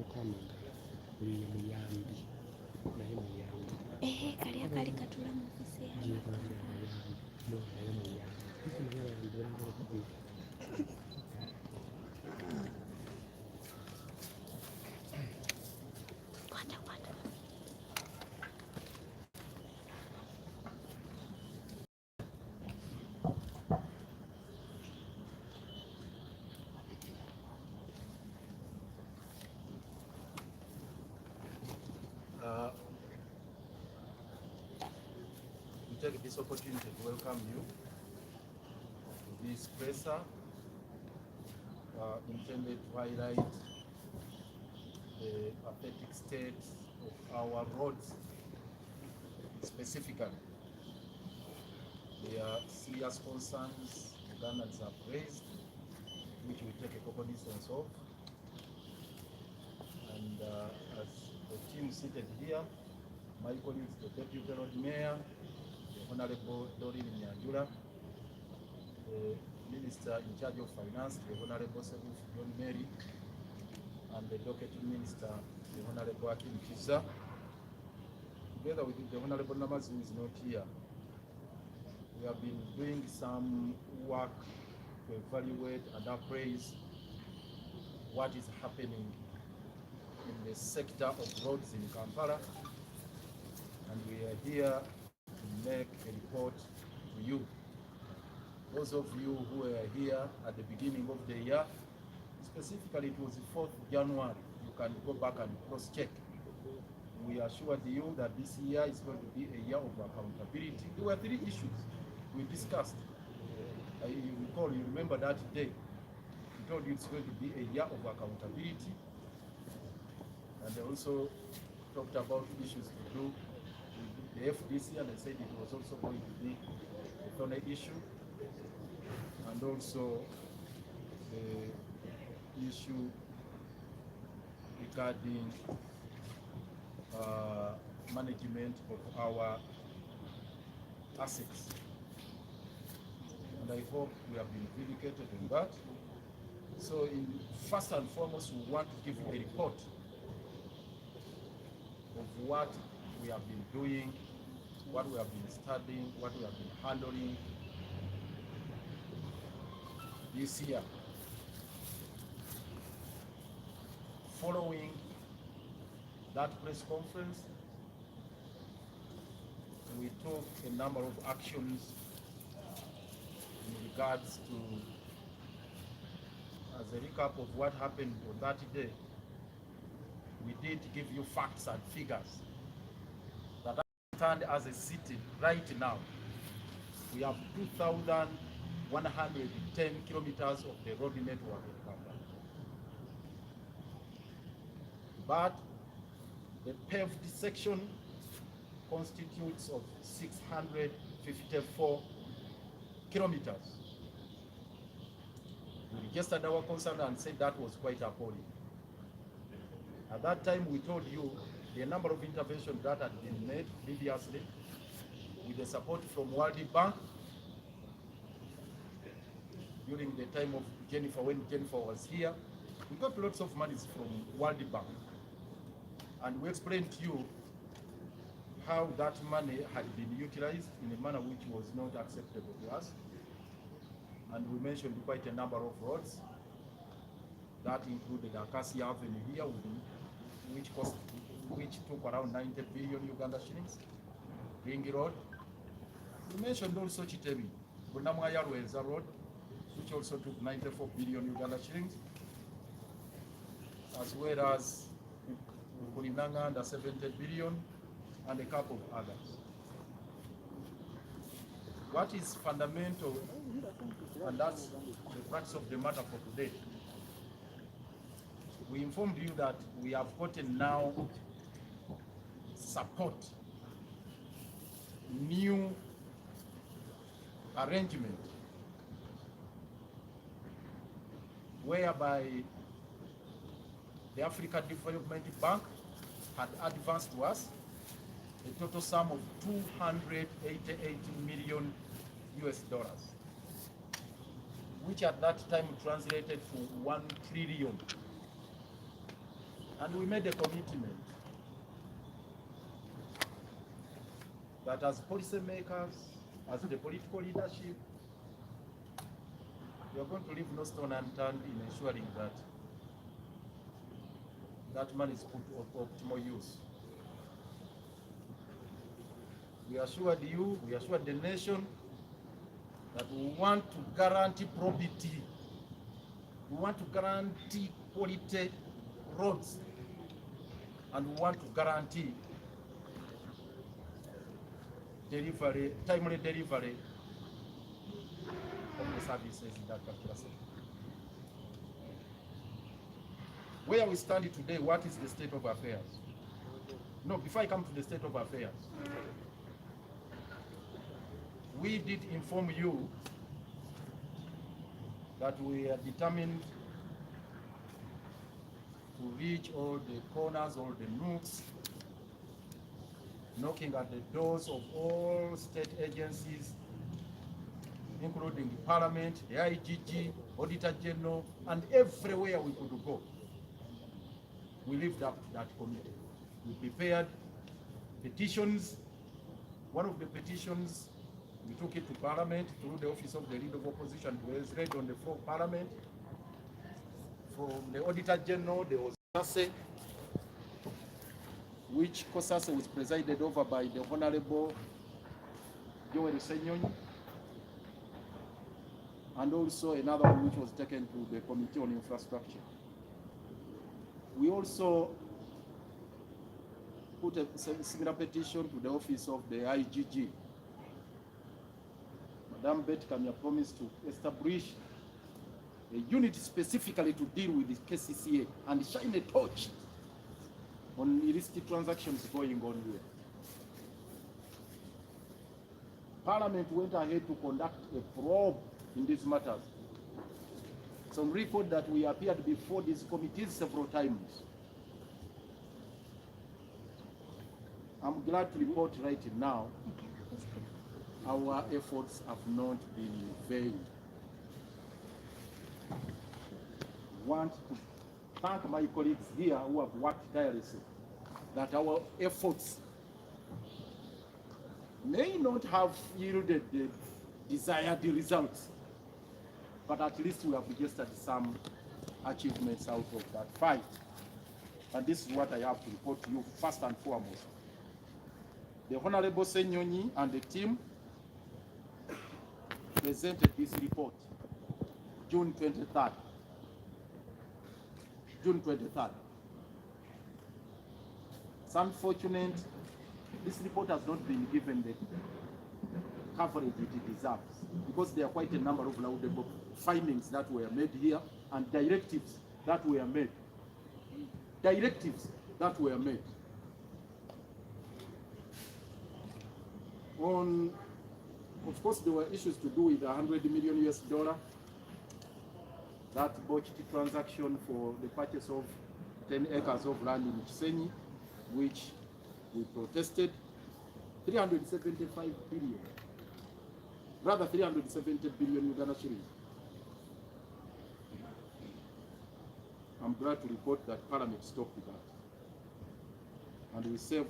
kwamagala buli muyambi naye muyambi kali akali katula mu ofisi yawe naye muyambi We take this opportunity to welcome you to this presser intended to highlight the pathetic state of our roads. Specifically, there are serious concerns Ugandans have raised, which we take a cognizance of. And as the team seated here, my colleagues, the Deputy Road Mayor, the Honorable Doreen Nyanjula, the Minister in charge of Finance, the Honorable Sebuf John Mary, and the Deputy Minister, the Honorable Akim Kiza, together with the Honorable Namazi, who is not here. We have been doing some work to evaluate and appraise what is happening in the sector of roads in Kampala, and we are here to make a report to you. Those of you who were here at the beginning of the year, specifically it was the 4th January, you can go back and cross-check. We assured you that this year is going to be a year of accountability. There were 3 issues we discussed. You recall, you remember that day. We told you it's going to be a year of accountability. And they also talked about issues to do with the FDC, and they said it was also going to be a thorny issue, and also the issue regarding management of our assets. And I hope we have been vindicated in that. So first and foremost, we want to give you a report of what we have been doing, what we have been studying, what we have been handling this year. Following that press conference, we took a number of actions in regards to, as a recap of what happened on that day, we did give you facts and figures that stand as a city right now. We have 2,110 kilometers of the road network in Kampala. But the paved section constitutes of 654 kilometers. We registered our concern and said that was quite appalling. At that time, we told you the number of interventions that had been made previously with the support from World Bank during the time of Jennifer, when Jennifer was here. We got lots of money from World Bank. And we explained to you how that money had been utilized in a manner which was not acceptable to us. And we mentioned quite a number of roads that included Acacia Avenue here, which took around 90 billion Uganda shillings. Ring Road. We mentioned also Chitemi, Bunamaya Rwenza Road, which also took 94 billion Uganda shillings, as well as Kulinanga under 70 billion, and a couple of others. What is fundamental, and that's the crux of the matter for today, we informed you that we have gotten now support, new arrangement, whereby the African Development Bank had advanced to us a total sum of $288 million, which at that time translated to 1 trillion And we made a commitment that as policymakers, as the political leadership, we are going to leave no stone unturned in ensuring that that money is put to optimal use. We assured you, we assured the nation that we want to guarantee probity. We want to guarantee quality roads, and we want to guarantee delivery, timely delivery of the services in that particular sector. Where we stand today, what is the state of affairs? No, before I come to the state of affairs, we did inform you that we are determined to reach all the corners, all the nooks, knocking at the doors of all state agencies, including the Parliament, the IGG, Auditor General, and everywhere we could go. We lived up to that committee. We prepared petitions. One of the petitions, we took it to Parliament through the Office of the Leader of Opposition. It was read on the floor of Parliament. From the Auditor General, there was COSASE, which COSASE was presided over by the Honorable Joel Senyonyi, and also another one which was taken to the Committee on Infrastructure. We also put a similar petition to the office of the IGG. Madam Betty Kamya promised to establish a unit specifically to deal with the KCCA and shine a torch on illicit transactions going on here. Parliament went ahead to conduct a probe in these matters. Some report that we appeared before these committees several times. I'm glad to report right now, our efforts have not been in vain. I want to thank my colleagues here who have worked tirelessly, that our efforts may not have yielded the desired results, but at least we have registered some achievements out of that fight. And this is what I have to report to you first and foremost. The Honorable Senyonyi and the team presented this report June 23rd. June 23rd. It's unfortunate this report has not been given the coverage it deserves, because there are quite a number of laudable findings that were made here and directives that were made. Of course, there were issues to do with $100 million US, that botched transaction for the purchase of 10 acres of land in Chisenyi, which we protested. 375 billion. Rather 370 billion Uganda shillings. I'm glad to report that Parliament stopped that. And we saved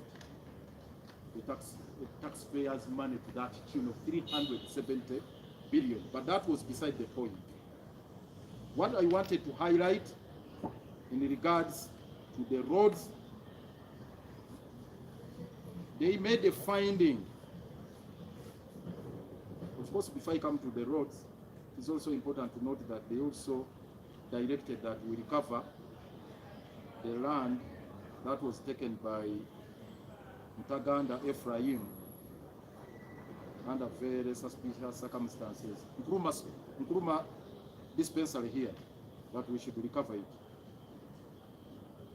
the taxpayers' money to that tune of 370 billion. But that was beside the point. What I wanted to highlight in regards to the roads, they made a finding. Of course, before I come to the roads, it's also important to note that they also directed that we recover the land that was taken by Ntaganda Ephraim under very suspicious circumstances. Nkrumah dispensary here, that we should recover it.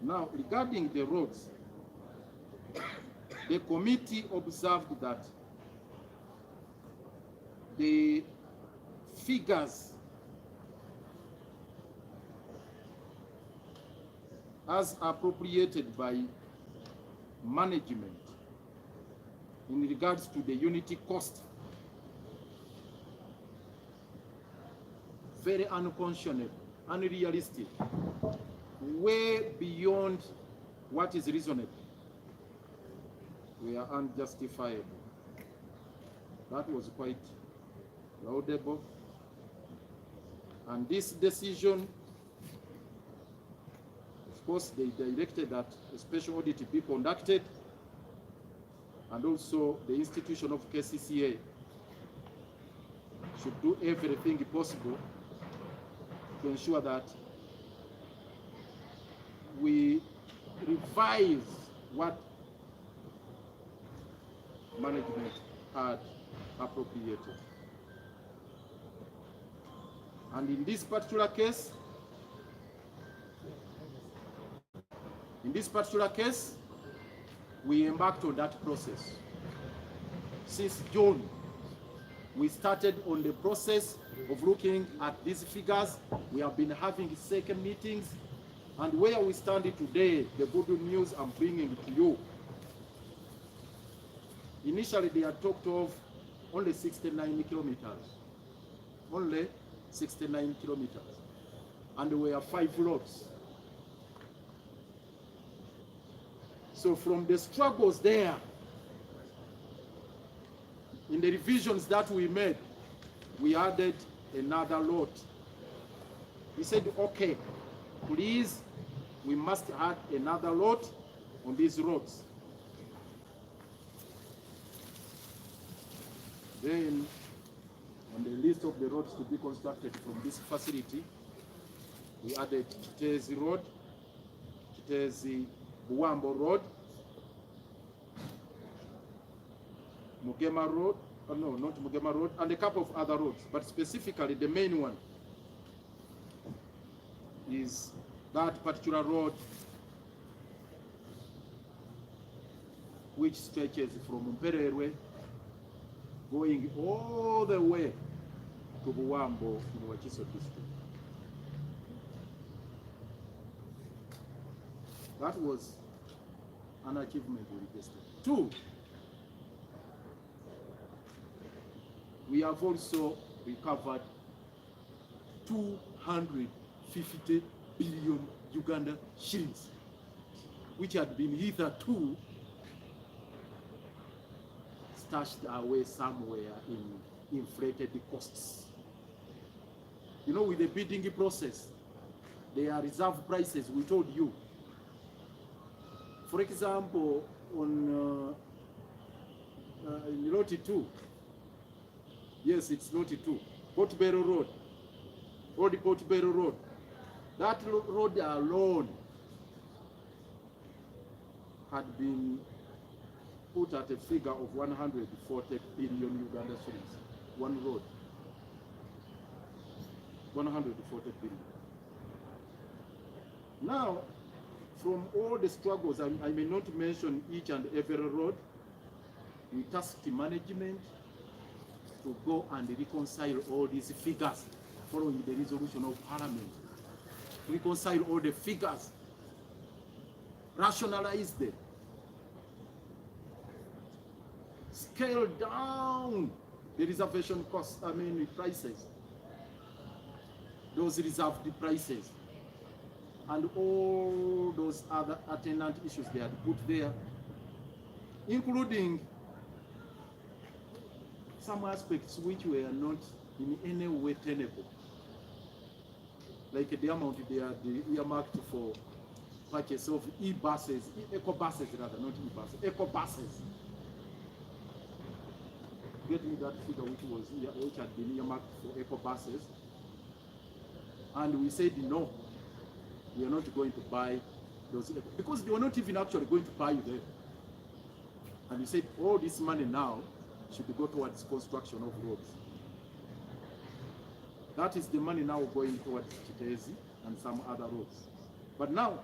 Now, regarding the roads, the committee observed that the figures as appropriated by management in regards to the unity cost, very unconscionable, unrealistic, way beyond what is reasonable were unjustifiable. That was quite laudable. And this decision, of course, they directed that a special audit be conducted, and also the institution of KCCA should do everything possible to ensure that we revise what management had appropriated. And in this particular case, we embarked on that process. Since June, we started on the process of looking at these figures. We have been having second meetings, and where we stand today, the good news I'm bringing to you. Initially, they had talked of only 69 kilometers. Only 69 kilometers. And there were 5 roads. So from the struggles there, in the revisions that we made, we added another lot. We said, okay, please, we must add another lot on these roads. Then, on the list of the roads to be constructed from this facility, we added Kitezi Road, Kitezi Buwambo Road, Mugema Road, no, not Mugema Road, and a couple of other roads. But specifically, the main one is that particular road which stretches from Mpererwe going all the way to Buwambo in Wakiso district. That was an achievement we requested. 2, we have also recovered 250 billion Uganda shillings, which had been hitherto stashed away somewhere in inflated costs. You know, with the bidding process, there are reserve prices, we told you. For example, on Loti 2, yes, it's Loti 2, Portobello Road, Old Portobello Road. That road alone had been put at a figure of 140 billion Uganda shillings. One road. 140 billion. Now, from all the struggles, I may not mention each and every road, we tasked the management to go and reconcile all these figures following the resolution of Parliament. Reconcile all the figures, rationalize them, scale down the reservation costs, prices, those reserved prices, and all those other attendant issues they had put there, including some aspects which were not in any way tenable, like the amount they had earmarked for purchase of e-buses, eco-buses rather, not e-buses, eco-buses. Getting that figure which had been earmarked for eco-buses, and we said no, we are not going to buy those, because they were not even actually going to buy them. And we said all this money now should go towards construction of roads. That is the money now going towards Kitezi and some other roads. But now,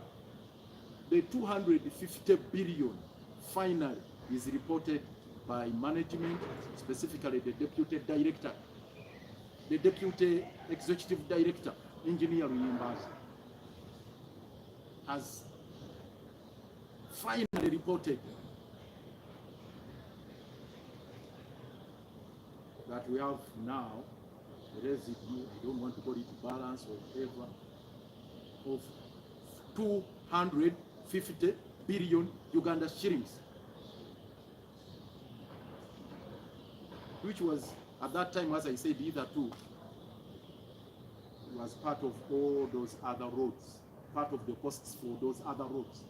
the 250 billion finally is reported by management, specifically the deputy director, the deputy executive director, Engineer Yimbazi, has finally reported that we have now a residue, I don't want to call it balance or whatever, of 250 billion Uganda shillings, which was at that time, as I said, either two was part of all those other roads, part of the costs for those other roads.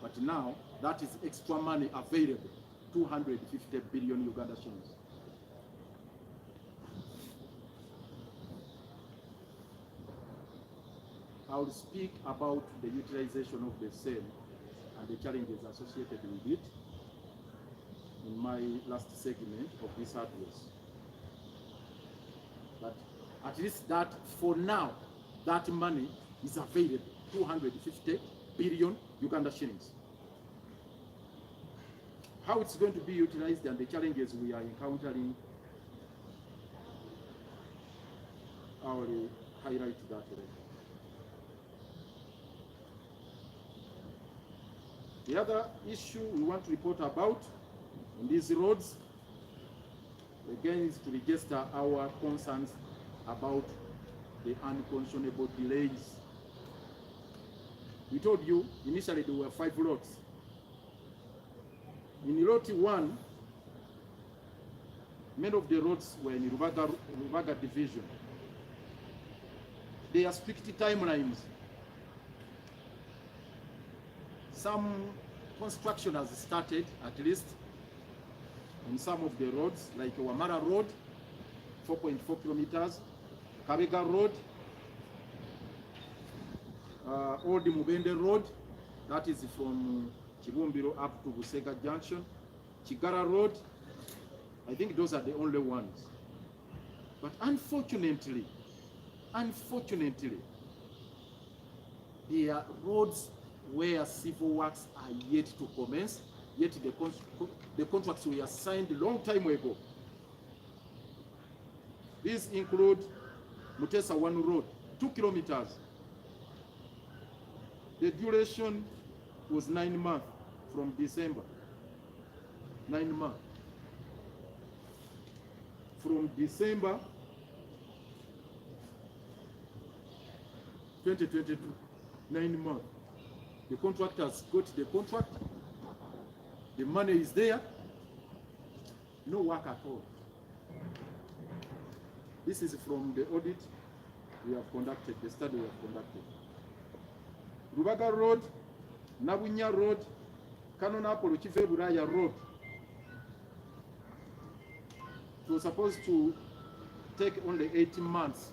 But now that is extra money available, 250 billion Uganda shillings. I will speak about the utilization of the same and the challenges associated with it in my last segment of this address. But at least that, for now, that money is available, 250 billion Uganda shillings. How it's going to be utilized and the challenges we are encountering, I will highlight that later. The other issue we want to report about on these roads, again, is to register our concerns about the unconscionable delays. We told you initially there were 5 lots. In lot 1, many of the roads were in Lukwago division. They are strict timelines. Some construction has started, at least, on some of the roads, like Wamara Road, 4.4 kilometers, Kabega Road, Old Mubende Road, that is from Chibumbiro up to Busega Junction, Chigara Road. I think those are the only ones. But unfortunately, there are roads where civil works are yet to commence, yet the contracts were signed a long time ago. These include Mutesa 1 Road, 2 kilometers. The duration was 9 months from December. 9 months. From December 2022, 9 months. The contractors got the contract, the money is there, no work at all. This is from the audit we have conducted, the study we have conducted. Lukwago Road, Nabunya Road, Kanonapolo Chife Buraya Road. It was supposed to take only 18 months.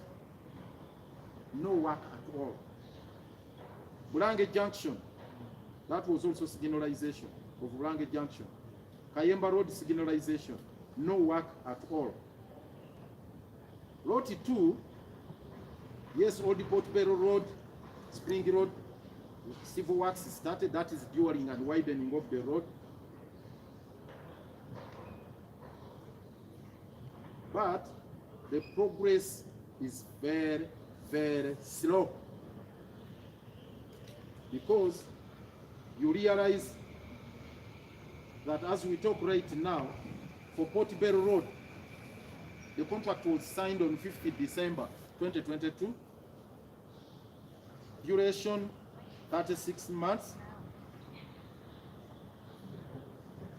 No work at all. Bulange Junction, that was also signalization of Bulange Junction. Kayemba Road signalization, no work at all. Road 2, yes, Old Port Bell Road, Spring Road, civil works started, that is during and widening of the road. But the progress is very, very slow. Because you realize that as we talk right now, for Port Bell Road, the contract was signed on 5th December 2022. Duration 36 months.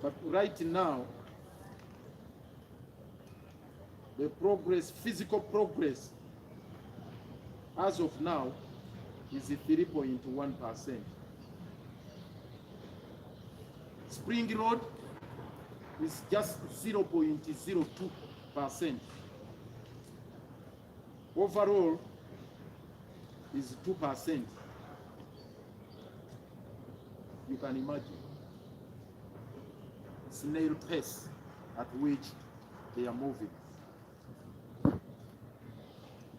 But right now, the progress, physical progress, as of now, is 3.1%. Spring Road is just 0.02%. Overall is 2%. You can imagine. Snail pace at which they are moving.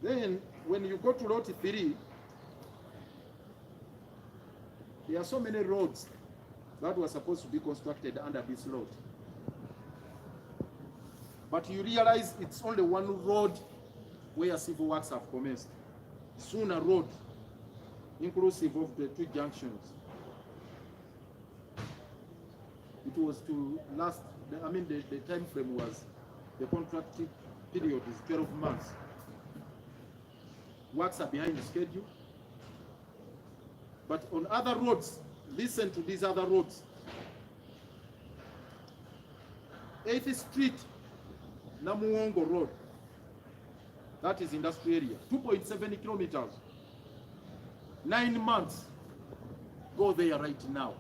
Then, when you go to Lot 3, there are so many roads that were supposed to be constructed under this road. But you realize it's only one road where civil works have commenced. Sooner Road, inclusive of the 2 junctions. It was to last, the time frame was, the contract period is 12 months. Works are behind the schedule. But on other roads, Listen to these other roads. 8th Street, Namuongo Road. That is industrial area. 2.7 kilometers. 9 months. Go there right now.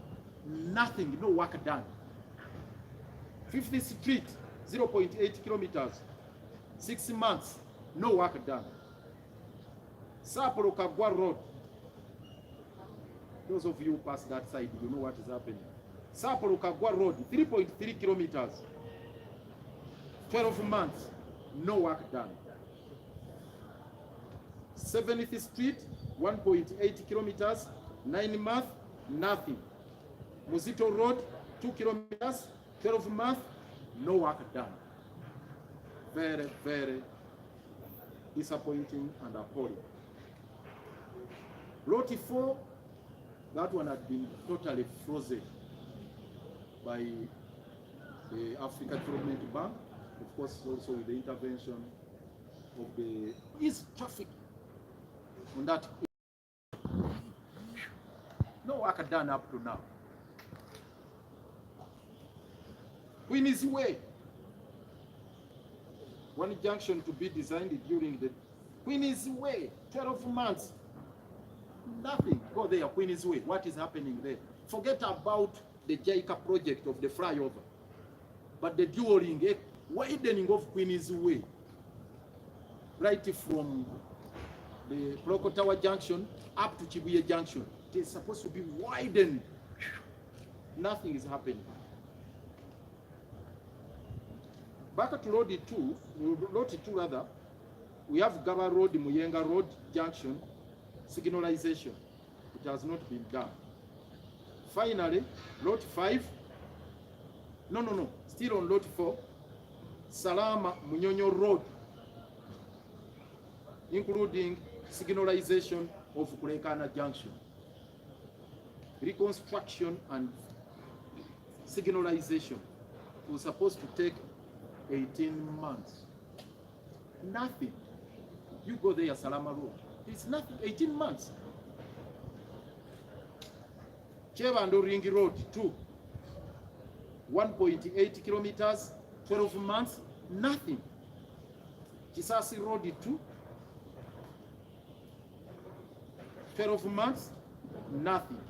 Nothing, no work done. 5th Street, 0.8 kilometers. 6 months, no work done. Sapporo Kagwa Road. Those of you who pass that side, you know what is happening. Sapporo Kagwa Road, 3.3 kilometers. 12 months, no work done. 7th Street, 1.8 kilometers. 9 months, nothing. Muzito Road, 2 kilometers. 12 months, no work done. Very, very disappointing and appalling. Road 4, that one had been totally frozen by the African Development Bank, of course also with the intervention of the east traffic on that. No work done up to now. Queen's Way, one junction to be designed during the Queen's Way, 12 months. Nothing. Go there, Queen's Way. What is happening there? Forget about the JICA project of the flyover, but the dueling, widening of Queen's Way, right from the Cloco Tower Junction up to Chibuye Junction. It is supposed to be widened. Nothing is happening. Back to Road 2 rather, we have Gaba Road, Muyenga Road Junction, signalization. It has not been done. Finally, Road 5, still on Road 4, Salama Munyonyo Road, including signalization of Kulekana Junction. Reconstruction and signalization was supposed to take 18 months. Nothing. You go there, Salama Road. It's nothing. 18 months. Chevando Ring Road 2. 1.8 kilometers, 12 months, nothing. Kisasi Road 2. 12 months, nothing.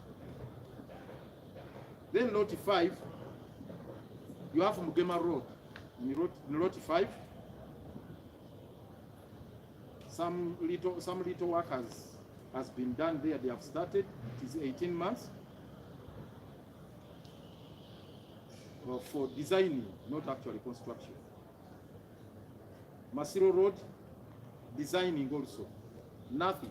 Then Road 5, you have Mugema Road. In Road 5, some little work has been done there. They have started. It is 18 months for designing, not actually construction. Masiro Road, designing also, nothing.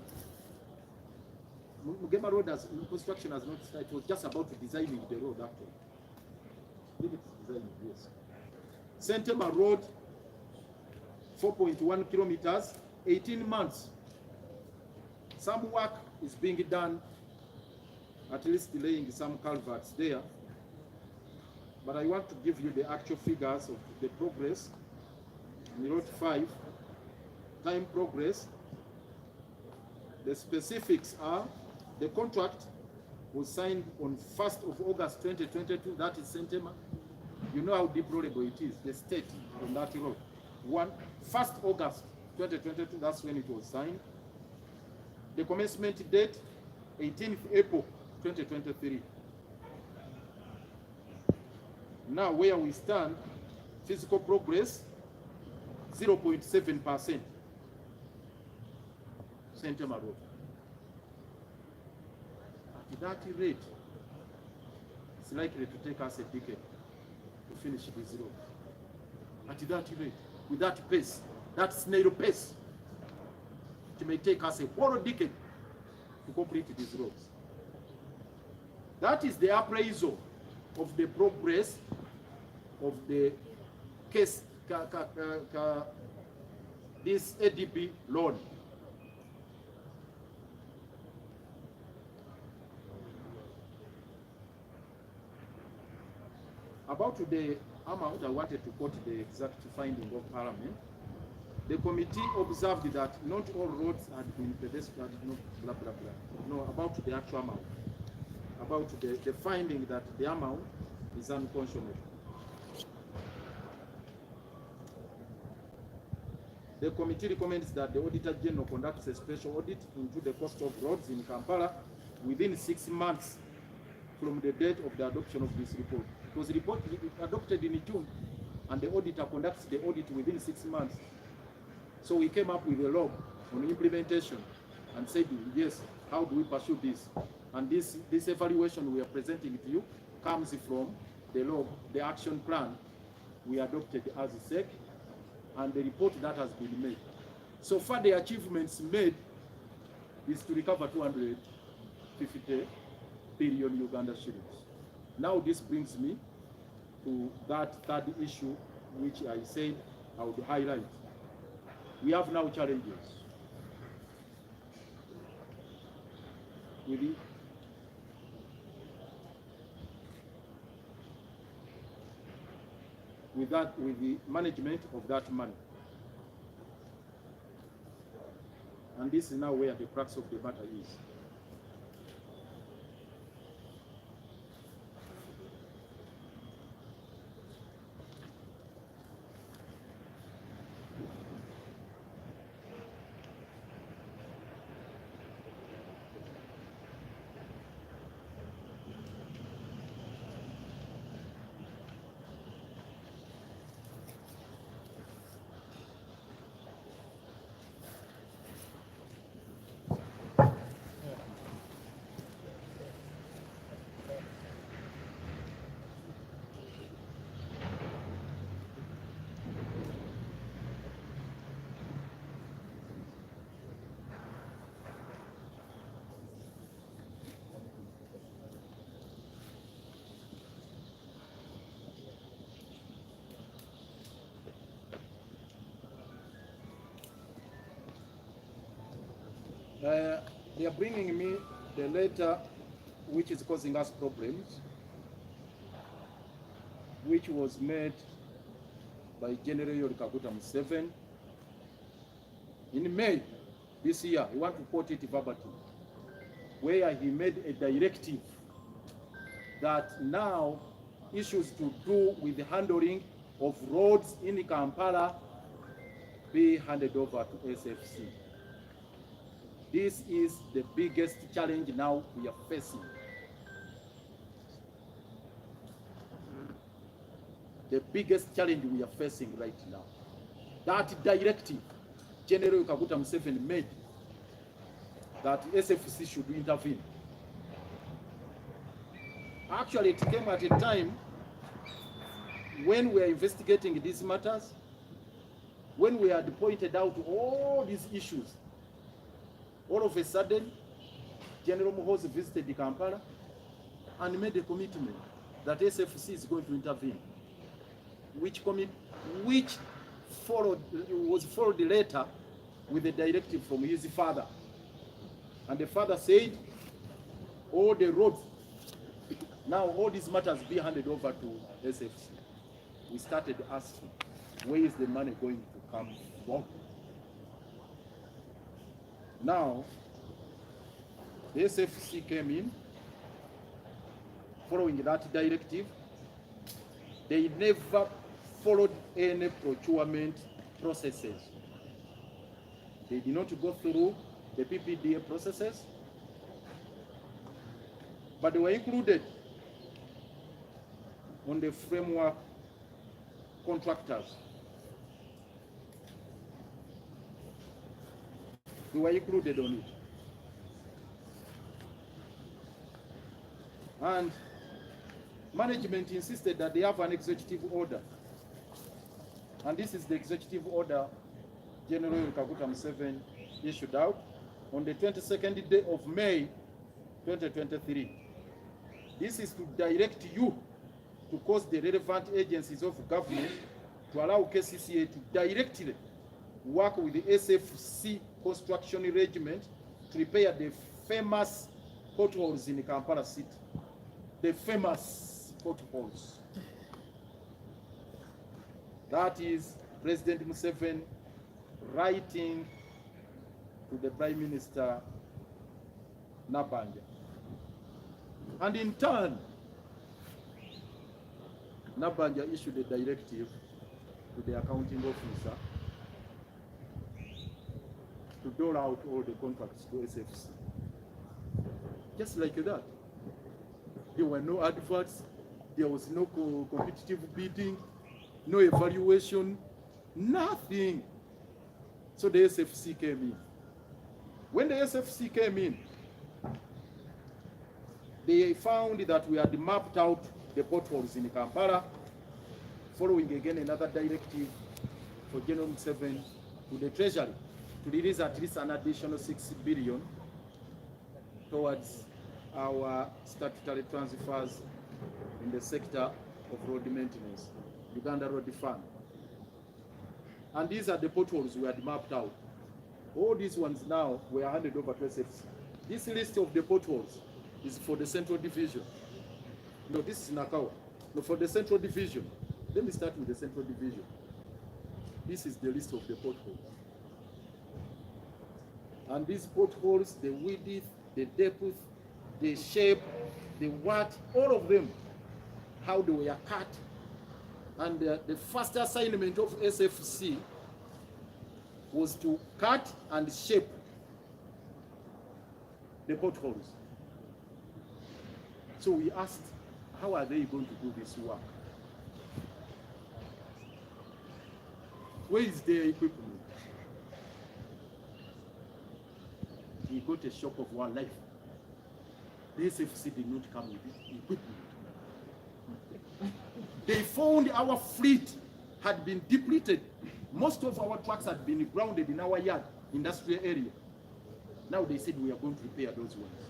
Mugema Road construction has not started. It was just about designing the road actually. Designing, yes. Sentema Road, 4.1 kilometers, 18 months. Some work is being done, at least laying some culverts there. But I want to give you the actual figures of the progress. In Road 5, time progress. The specifics are, the contract was signed on 1st of August 2022, that is Sentema. You know how deplorable it is, the state on that road. 1st August 2022, that's when it was signed. The commencement date, 18th April 2023. Now where we stand, physical progress, 0.7%. Sentema Road. At that rate, it's likely to take us a decade to finish this road. At that rate, with that pace, that snail pace, it may take us a whole decade to complete these roads. That is the appraisal of the progress of the case, this ADB loan. About the amount, I wanted to quote the exact finding of Parliament. The committee observed that not all roads had been pedestrian, no, blah, blah, blah. No, about the actual amount. about the finding that the amount is unconscionable. The committee recommends that the Auditor General conducts a special audit into the cost of roads in Kampala within 6 months from the date of the adoption of this report. It was adopted in June, and the auditor conducts the audit within 6 months. So we came up with a log on implementation and said, yes, how do we pursue this? And this evaluation we are presenting to you comes from the log, the action plan we adopted as a SEC, and the report that has been made. So far, the achievements made is to recover 250 billion Uganda shillings. Now this brings me to that third issue, which I said I would highlight. We have now challenges with the management of that money. And this is now where the crux of the matter is. They are bringing me the letter which is causing us problems, which was made by General Kaguta Museveni in May this year. I want to quote it verbatim, where he made a directive that now issues to do with the handling of roads in Kampala be handed over to SFC. This is the biggest challenge now we are facing. The biggest challenge we are facing right now. That directive General Kaguta Museveni made, that SFC should intervene. Actually, it came at a time when we are investigating these matters, when we had pointed out all these issues. All of a sudden, General Muhoozi visited Kampala and made a commitment that SFC is going to intervene, which was followed later with a directive from his father. And the father said, all the roads, now all these matters be handed over to SFC. We started asking, where is the money going to come from? Now, the SFC came in, following that directive. They never followed any procurement processes. They did not go through the PPDA processes, but they were included on the framework contractors. They were included on it. And management insisted that they have an executive order. And this is the executive order General Kaguta Museveni issued out on the 22nd day of May 2023. This is to direct you to cause the relevant agencies of government to allow KCCA to directly work with the SFC construction regiment to repair the famous potholes in Kampala City. The famous potholes. That is President Museveni writing to the Prime Minister Nabanja. And in turn, Nabanja issued a directive to the accounting officer to dole out all the contracts to SFC. Just like that. There were no adverts, there was no competitive bidding, no evaluation, nothing. So the SFC came in. When the SFC came in, they found that we had mapped out the potholes in Kampala, following again another directive for General 7 to the Treasury to release at least an additional 6 billion towards our statutory transfers in the sector of road maintenance, Uganda Road Fund. And these are the potholes we had mapped out. All these ones now were handed over to SFC. This list of the potholes is for the Central Division. No, this is Nakawa. No, for the Central Division. Let me start with the Central Division. This is the list of the potholes. And these potholes, the width, the depth, the shape, the what, all of them, how they were cut. And the first assignment of SFC was to cut and shape the potholes. So we asked, how are they going to do this work? Where is their equipment? We got a shock of our life. The SFC did not come with equipment. They found our fleet had been depleted. Most of our trucks had been grounded in our yard, industrial area. Now they said we are going to repair those ones.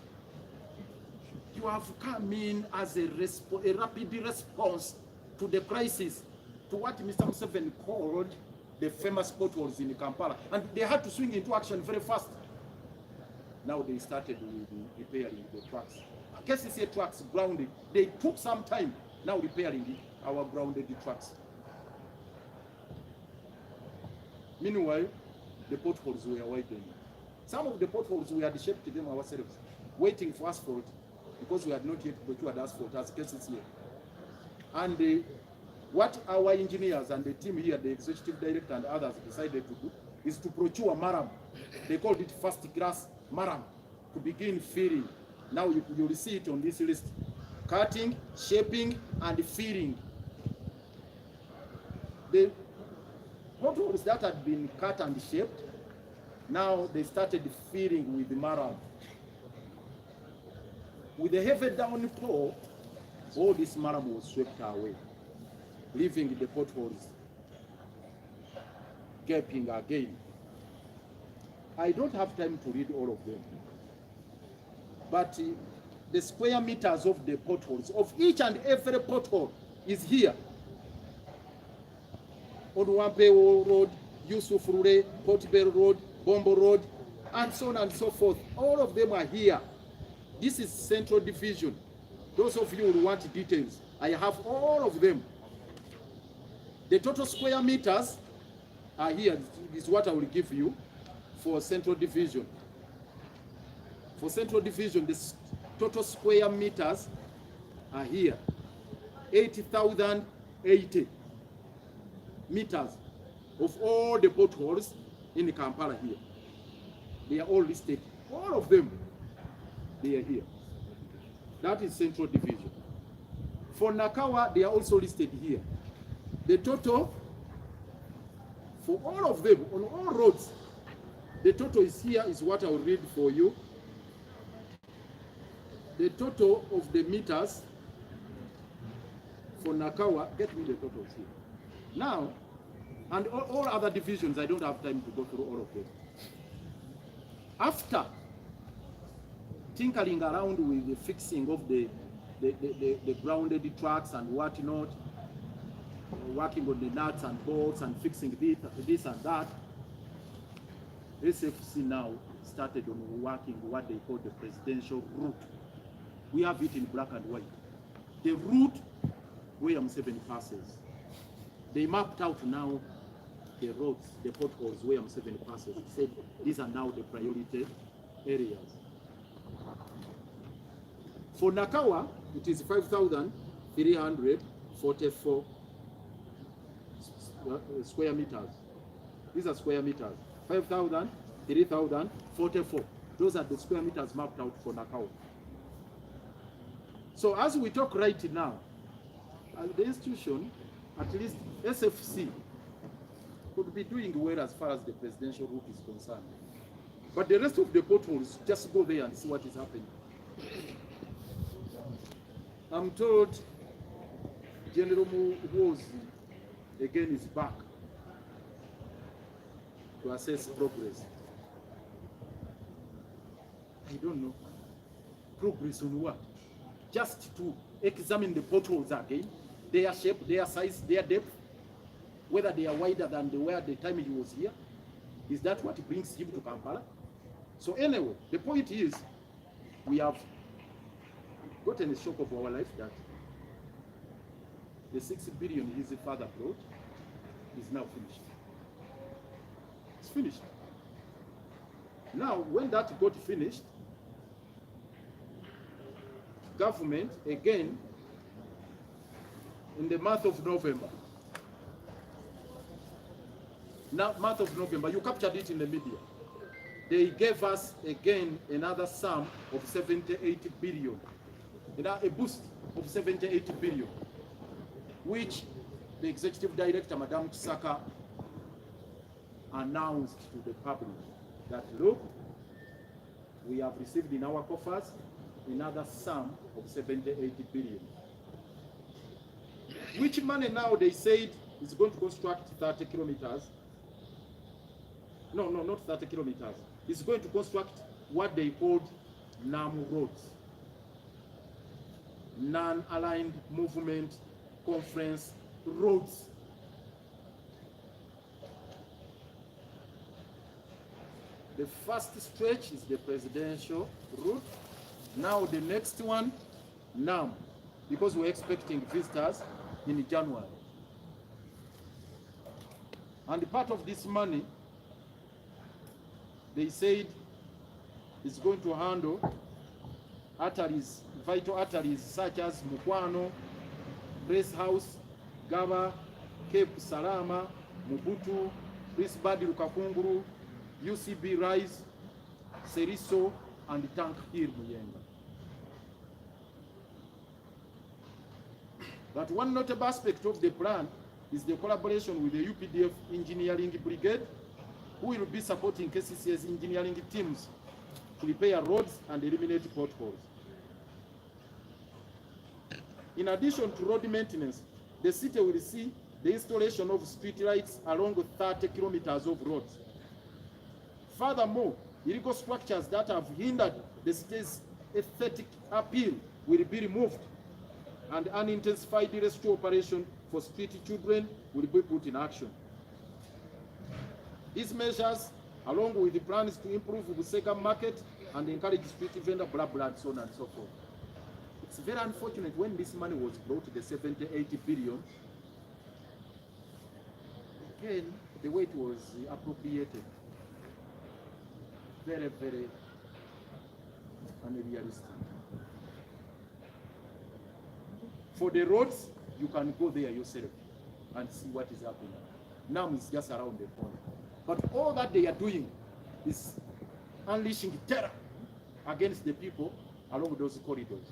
You have come in as a rapid response to the crisis, to what Mr. Museveni called the famous potholes in Kampala. And they had to swing into action very fast. Now they started with repairing the trucks. KCCA trucks grounded. They took some time, now repairing our grounded trucks. Meanwhile, the potholes were widening. Some of the potholes we had shaped them ourselves, waiting for asphalt, because we had not yet procured asphalt as KCCA. And what our engineers and the team here, the executive director and others decided to do is to procure maram. They called it first class maram, to begin filling. Now you'll see it on this list. Cutting, shaping, and filling. The potholes that had been cut and shaped, now they started filling with the maram. With the heavy downpour, all this maram was swept away, leaving the potholes gaping again. I don't have time to read all of them, but the square meters of the potholes, of each and every pothole, is here. Oduwampe Road, Yusuf Rure, Portbell Road, Bombo Road, and so on and so forth. All of them are here. This is Central Division. Those of you who want details, I have all of them. The total square meters are here. This is what I will give you for Central Division. For Central Division, the total square meters are here. 80,080 meters of all the potholes in Kampala here. They are all listed. All of them. They are here. That is Central Division. For Nakawa, they are also listed here. The total for all of them, on all roads, the total is here, is what I will read for you. The total of the meters for Nakawa, get me the totals here. Now, and all other divisions, I don't have time to go through all of them. After tinkering around with the fixing of the grounded tracks and whatnot, working on the nuts and bolts and fixing this and that, SFC now started on working what they call the presidential route. We have it in black and white. The route where Museveni passes. They mapped out now the roads, the potholes where Museveni passes. Said these are now the priority areas. For Nakawa, it is 5,344 square meters. These are square meters. 5,000, 3,044. Those are the square meters mapped out for Nakawa. So as we talk right now, the institution, at least SFC, could be doing well as far as the presidential route is concerned. But the rest of the potholes, just go there and see what is happening. I'm told General Muhoozi again is back to assess progress. I don't know. Progress on what? Just to examine the potholes again, their shape, their size, their depth, whether they are wider than they were at the time he was here. Is that what brings him to Kampala? So anyway, the point is, we have gotten a shock of our life that the 6 billion his father brought is now finished. It's finished. Now, when that got finished, government, again, in the month of November, you captured it in the media. They gave us again another sum of 78 billion, a boost of 78 billion, which the executive director, Madam Kisaka, announced to the public that, look, we have received in our coffers another sum of 78 billion. Which money now they said is going to construct 30 kilometers. No, not 30 kilometers. It's going to construct what they called NAM roads. Non-aligned movement conference roads. The first stretch is the presidential route. Now the next one, NAM, because we're expecting visitors in January. And part of this money, they said, is going to handle arteries, vital arteries such as Mukwano, Press House, Gaba, Cape Salama, Mubutu, Risbadi Lukakunguru, UCB Rise, Seriso, and Tank Hill Muyenga. But one notable aspect of the plan is the collaboration with the UPDF Engineering Brigade, who will be supporting KCCA's engineering teams to repair roads and eliminate potholes. In addition to road maintenance, the city will see the installation of street lights along 30 kilometers of roads. Furthermore, illegal structures that have hindered the city's aesthetic appeal will be removed, and an intensified rescue operation for street children will be put in action. These measures, along with the plans to improve Busega market and encourage street vendor, blah, blah, and so on and so forth. It's very unfortunate when this money was brought, the 70-80 billion, again, the way it was appropriated, very, very unrealistic. For the roads, you can go there yourself and see what is happening. NAM is just around the corner. But all that they are doing is unleashing terror against the people along those corridors.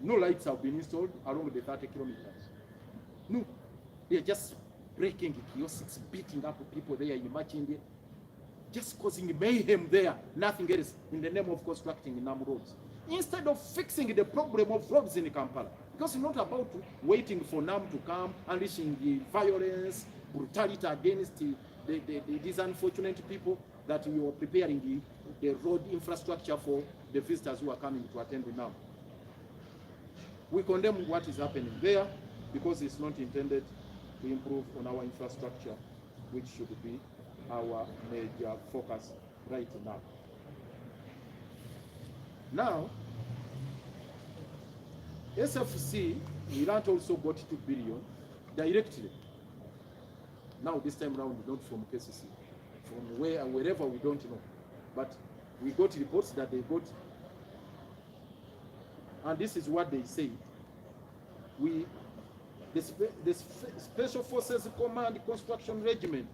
No lights have been installed along the 30 kilometers. No, they are just breaking kiosks, beating up people there in Machindi, just causing mayhem there, nothing else, in the name of constructing NAM roads. Instead of fixing the problem of roads in Kampala. Because it's not about waiting for NAM to come, unleashing the violence, brutality against these unfortunate people, that you are preparing the road infrastructure for the visitors who are coming to attend the NAM. We condemn what is happening there because it's not intended to improve on our infrastructure, which should be our major focus right now. Now, SFC, Iran also got 2 billion directly. Now this time around, not from KCC, from wherever we don't know. But we got reports that they got And this is what they say. The Special Forces Command Construction Regiment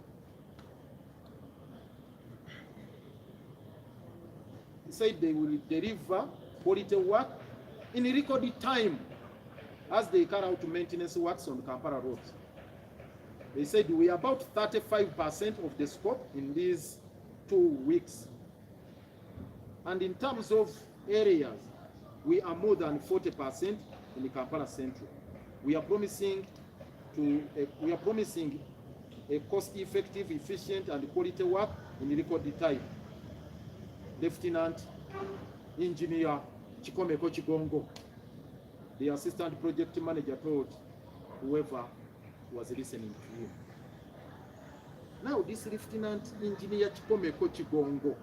said they will deliver quality work in record time as they carry out maintenance works on Kampala roads. They said we are about 35% of the scope in these 2 weeks. And in terms of areas, we are more than 40% in the Kampala Central. We are promising a cost-effective, efficient, and quality work in record time. Lieutenant Engineer Chikomeko Chigongo, the Assistant Project Manager, told whoever was listening to him. Now this Lieutenant Engineer Chikomeko Chigongo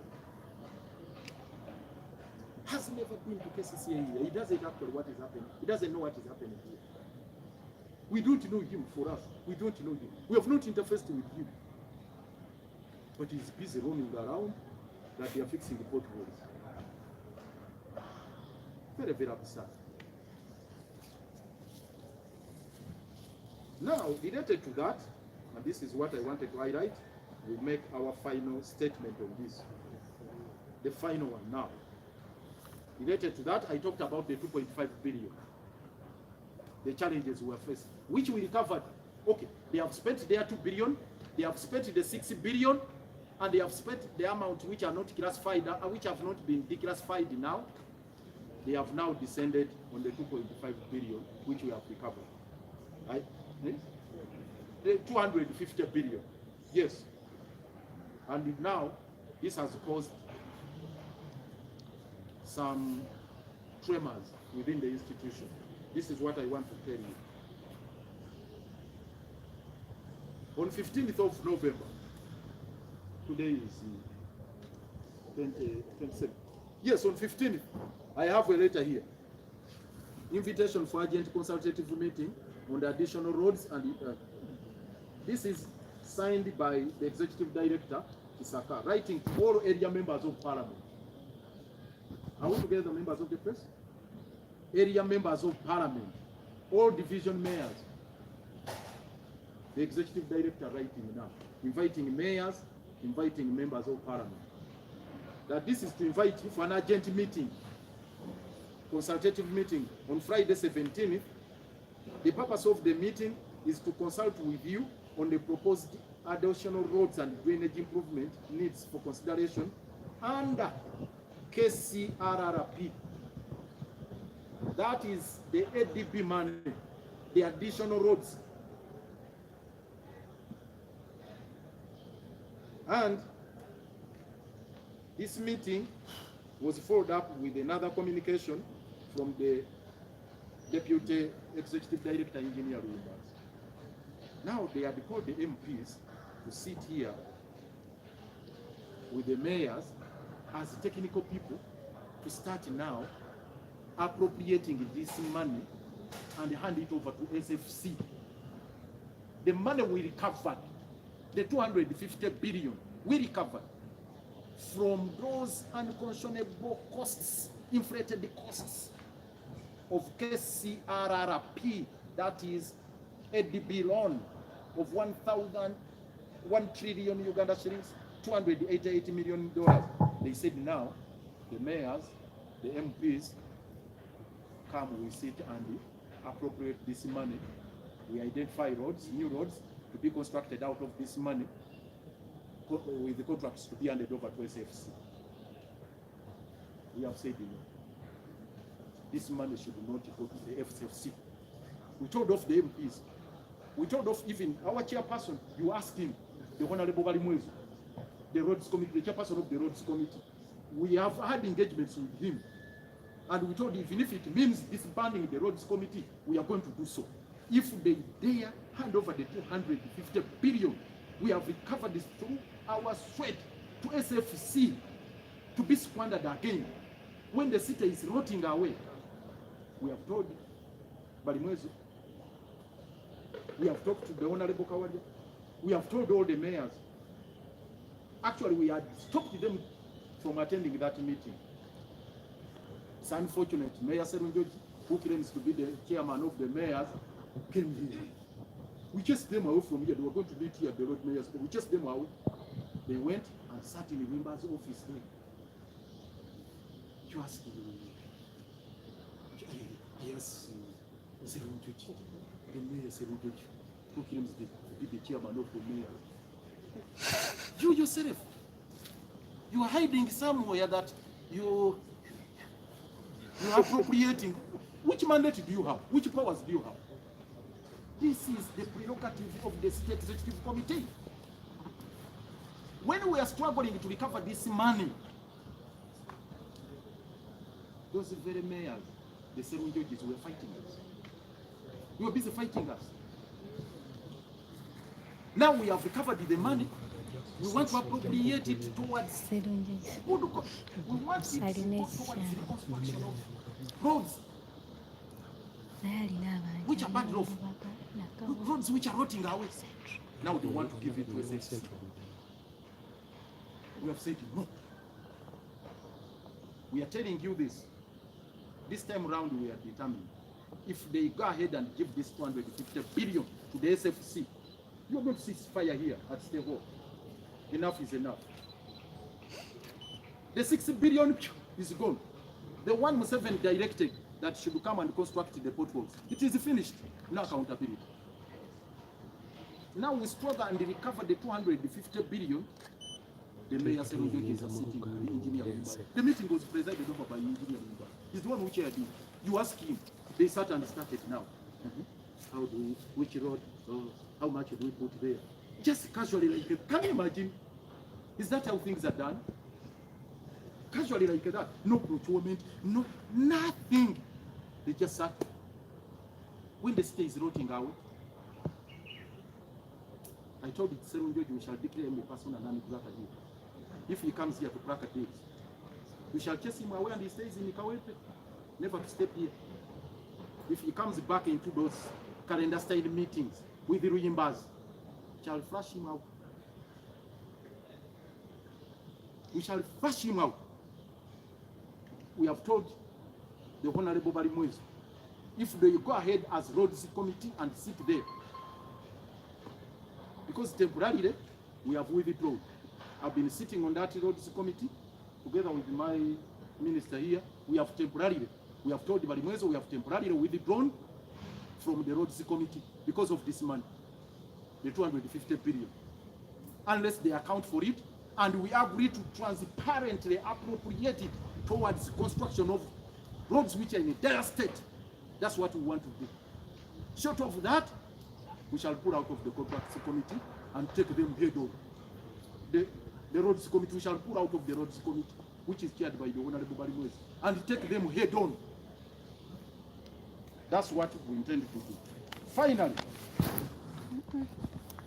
has never been to KCCA here. He doesn't know what is happening. He doesn't know what is happening here. We don't know him for us. We don't know him. We have not interfaced with him. But he's busy roaming around that they are fixing the potholes. Very, very absurd. Now, related to that, and this is what I wanted to highlight, we make our final statement on this. The final one now. Related to that, I talked about the 2.5 billion. The challenges we are facing, which we recovered. Okay, they have spent their 2 billion, they have spent the 6 billion, and they have spent the amount which are not classified, which have not been declassified now. They have now descended on the 2.5 billion, which we have recovered. Right? The 250 billion. Yes. And now, this has caused some tremors within the institution. This is what I want to tell you. On 15th of November, today is 27. Yes, on 15th, I have a letter here. Invitation for urgent consultative meeting on the additional roads, and this is signed by the Executive Director, Isaka, writing to all area members of Parliament. Are we together, members of the press? Area members of Parliament, all division mayors. The Executive Director writing now, inviting mayors, inviting members of Parliament. That this is to invite you for an urgent meeting, consultative meeting on Friday 17th. The purpose of the meeting is to consult with you on the proposed additional roads and drainage improvement needs for consideration under KCRRP. That is the ADB money, the additional roads. And this meeting was followed up with another communication from the Deputy Executive Director, Engineer Williams. Now they had called the MPs to sit here with the mayors as technical people to start now appropriating this money and hand it over to SFC. The money we recovered, the 250 billion, we recovered from those unconscionable costs, inflated costs of KCRRP, that is ADB loan of 1 trillion Uganda shillings, $288 million. They said now, the mayors, the MPs, come, we sit and appropriate this money. We identify roads, new roads, to be constructed out of this money, with the contracts to be handed over to SFC. We have said, this money should not go to the FCFC. We told off the MPs. We told off even our chairperson. You asked him, the Honorable Balimwezu, the roads committee, the chairperson of the roads committee. We have had engagements with him. And we told him, even if it means disbanding the roads committee, we are going to do so. If they dare hand over the 250 billion, we have recovered this through our sweat to SFC to be squandered again. When the city is rotting away, we have told Balimwezu, we have talked to the Honorable Kawadia, we have told all the mayors. Actually, we had stopped them from attending that meeting. It's unfortunate. Mayor Serunjoji, who claims to be the chairman of the mayors, came here. We chased them away from here. They were going to meet here at the road mayors. We chased them away. They went and sat in Wimba's office there. You ask me, yes, Serunjoji, the mayor Serunjoji, who claims to be the chairman of the mayors. You yourself, you are hiding somewhere that you are appropriating. Which mandate do you have? Which powers do you have? This is the prerogative of the State Executive Committee. When we are struggling to recover this money, those very mayors, the seven judges, were fighting us. We were busy fighting us. Now we have recovered the money. We want to appropriate it towards good. We want it to go towards the reconstruction of roads, which are bad roads, roads which are rotting away. Now they want to give it to SFC. We have said no. We are telling you this. This time around we are determined. If they go ahead and give this 250 billion to the SFC, you are going to see fire here at State Hall. Enough is enough. The 60 billion is gone. The one Museveni directed that should come and construct the potholes, it is finished. No accountability. Now we struggle and recover the 250 billion. The mayor Serunjoji is sitting with the engineer. The meeting was presided over by engineer. He's the one who chaired it. You ask him. They sat and started now. How do we, which road, how much do we put there? Just casually like that. Can you imagine? Is that how things are done? Casually like that. No procurement, no, nothing. They just sat. When the state is rotting out, I told it, Serunjoji, we shall declare him a person and non-cracker here. If he comes here to crack a deal, we shall chase him away and he stays in Ikawepe, never to step here. If he comes back into those calendar-style meetings with the Ruyimbas, shall flush him out. We shall flush him out. We have told the Honorable Barimwezi, if they go ahead as roads committee and sit there, because temporarily we have withdrawn. I've been sitting on that roads committee together with my minister here. We have temporarily, we have told Barimwezi, we have temporarily withdrawn from the roads committee because of this money, the 250 billion. Unless they account for it, and we agree to transparently appropriate it towards construction of roads which are in a dire state. That's what we want to do. Short of that, we shall pull out of the contracts committee and take them head on. The roads committee, we shall pull out of the roads committee, which is chaired by the Honorable Barimwezi, and take them head on. That's what we intend to do. Finally,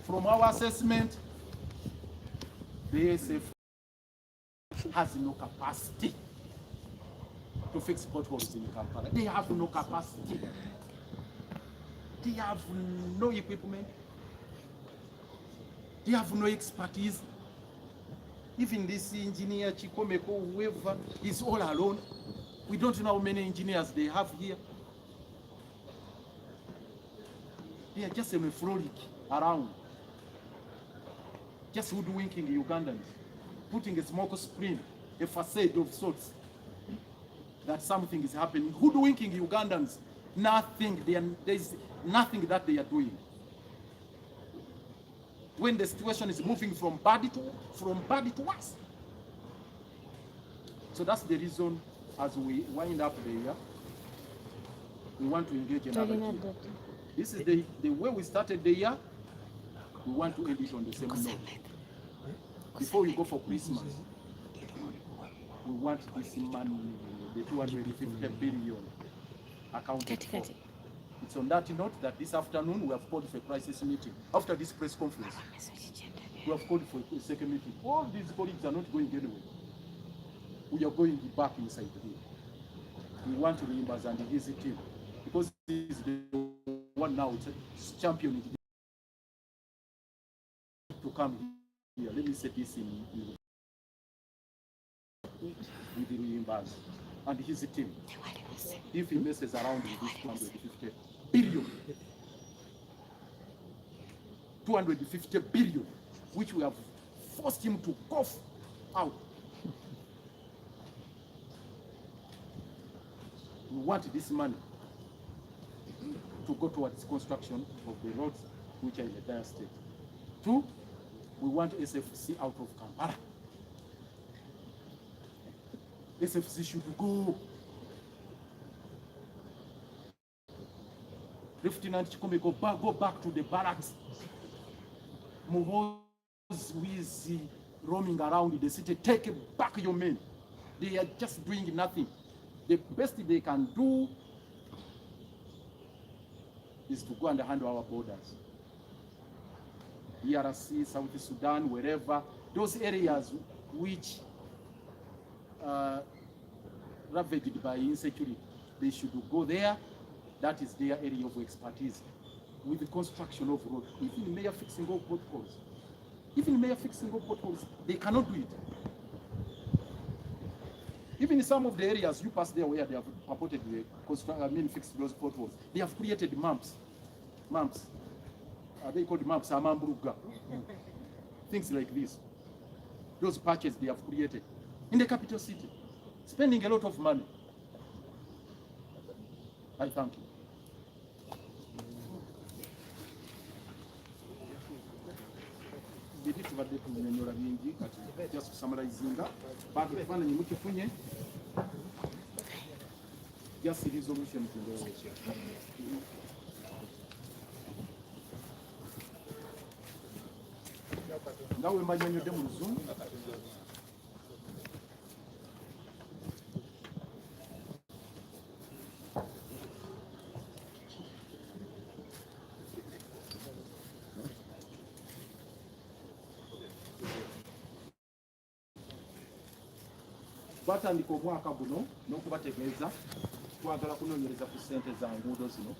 from our assessment, the ASF has no capacity to fix potholes in Kampala. They have no capacity. They have no equipment. They have no expertise. Even this engineer, Chikomeko, whoever, is all alone. We don't know how many engineers they have here. They are just a frolic around. Just hoodwinking Ugandans, putting a smoke screen, a facade of sorts, that something is happening. Hoodwinking Ugandans, nothing, there's nothing that they are doing. When the situation is moving from bad to worse. So that's the reason, as we wind up the year, we want to engage another team. This is the way we started the year. We want to end it on the same note. Before we go for Christmas, we want this money, the 250 billion accounted for. It's on that note that this afternoon we have called for a crisis meeting. After this press conference, we have called for a second meeting. All these colleagues are not going anywhere. We are going back inside here. We want to remember and his team, because he is the one now championing to come here. Let me say this in with the Ruyimbas. and his team if he messes around with this 250 billion. 250 billion, which we have forced him to cough out. We want this money to go towards construction of the roads which are in a dire state. 2, we want SFC out of Kampala. SFC should go. Lieutenant Chikome, go back to the barracks. Muhoozi who is roaming around the city, take back your men. They are just doing nothing. The best they can do is to go and handle our borders. DRC, South Sudan, wherever, those areas which are ravaged by insecurity, they should go there. That is their area of expertise. With the construction of roads, even mayor fixing all potholes. They cannot do it. Even in some of the areas you pass there where they have purported fixed those potholes, they have created maps. Are they called maps? Amambruga. Things like this. Those patches they have created in the capital city, spending a lot of money. I thank you. Just summarizing back the fund and just the resolution to the now we might know them Zoom. Batandika omwaka guno n'okubategeeza twagala kunoonyereza ku ssente za nguudo zino.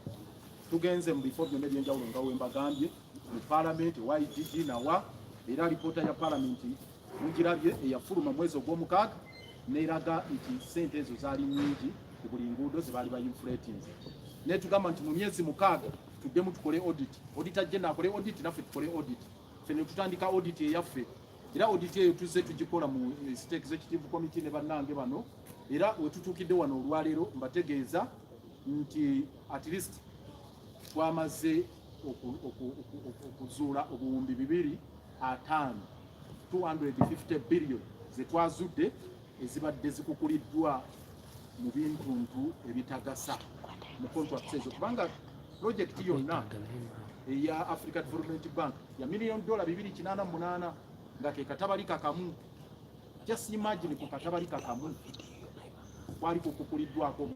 Tugenze mu bifo byonna eby'enjawulo nga we mbagambye mu paalamenti YGG nawa era alipoota ya paalamenti mugirabye eyafuluma mwezi ogw'omukaaga n'eraga nti ssente ezo zaali nnyingi ku buli nguudo ze baali bayinfulatinze. Naye tugamba nti mu myezi 6 tuddemu tukole audit. Auditor general akole audit, naffe tukole audit. Ffe ne tutandika audit eyaffe. Era audit eyo tuzze tugikola mu state executive committee ne bannange bano, era we tutuukidde wano olwaleero mbategeeza nti at least twamaze okuzuula obuwumbi 250 billion ze twazudde ezibadde zikukuliddwa mu bintuntu ebitagasa mu contracts ezo, kubanga project yonna eya Africa Development Bank ya $1 million 288 nga ke katabalika kamu. Just imagine ku katabalika kamu kwali kukuliddwako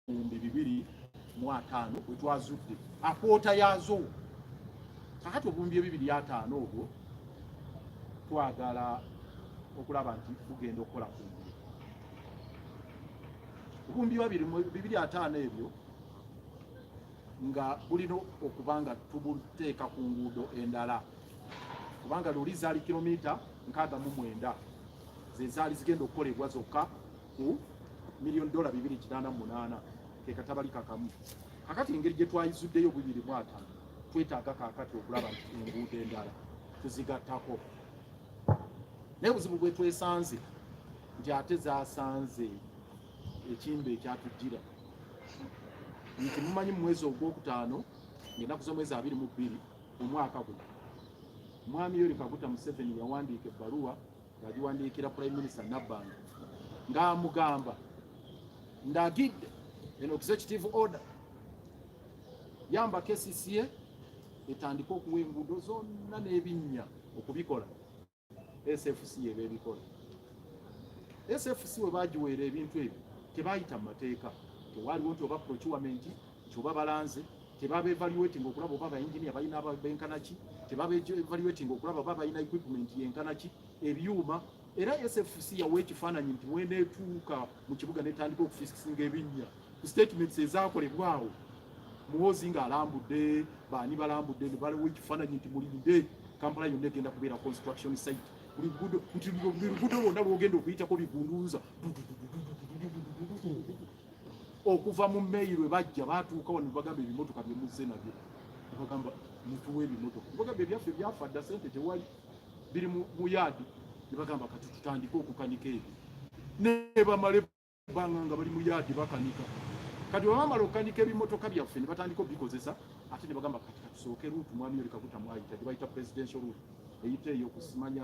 $2,500 we twazudde akoota yazo. Kakati $2,500 obwo twagala okulaba nti tugenda okukola ku $2,500 ebyo nga bulina okubanga tubuteeka ku nguudo endala, kubanga luli zaali kilomita 69 ze zaali zigenda okukolebwa zokka ku $1 million 288 ke katabalika kamu. Kakati engeri gye twayizuddeyo $2,500 twetaaga kakati okulaba nti enguudo endala tuzigattako. Naye obuzibu bwe twesanze nti ate zaasanze ekimbe ekyatujjira nti mumanyi mu mwezi ogwokutaano ng'ennaku z'omwezi 22 omwaka guno Mwami Yoweri Kaguta Museveni yawandiika ebbaluwa ng'agiwandiikira Prime Minister Nabbanja ng'amugamba ndagidde an executive order yamba KCCA etandika okuwa enguudo zonna n'ebinnya okubikola. SFC ebebikola. SFC we bagiweera ebintu ebyo tebaayita mu mateeka, tewaaliwo nti oba procurement nti oba balanze, tebaba evaluating okulaba oba abaengineer balina abenkanaki, tebaba evaluating okulaba oba balina equipment yenkanaki, ebyuma. Era SFC yawa ekifaananyi nti weneetuuka mu kibuga netandika okufikisinga ebinnya ku statements ezaakolebwawo. Muhoozi ng'alambudde, baani balambudde, ne baliwo ekifaananyi nti mulinde Kampala yonna egenda kubeera construction site. Buli luguudo lwonna lw'ogenda okuyitako bigunduuza okuva mu mail bajja batuuka wano bagamba ebimotoka bye muzze nabyo bagamba mutuwe ebimotoka bagamba ebyaffe byafadda sente tewali biri mu yaadi ne bagamba kati tutandike okukanika ebyo ne bamale banga nga bali mu yaadi bakanika kati bamamala okukanika ebimotoka byaffe ne batandika obikozesa ate ne bagamba kati katusooke ruutu mwami oli kakuta mwayita gye bayita presidential route eyita eyo okusimanya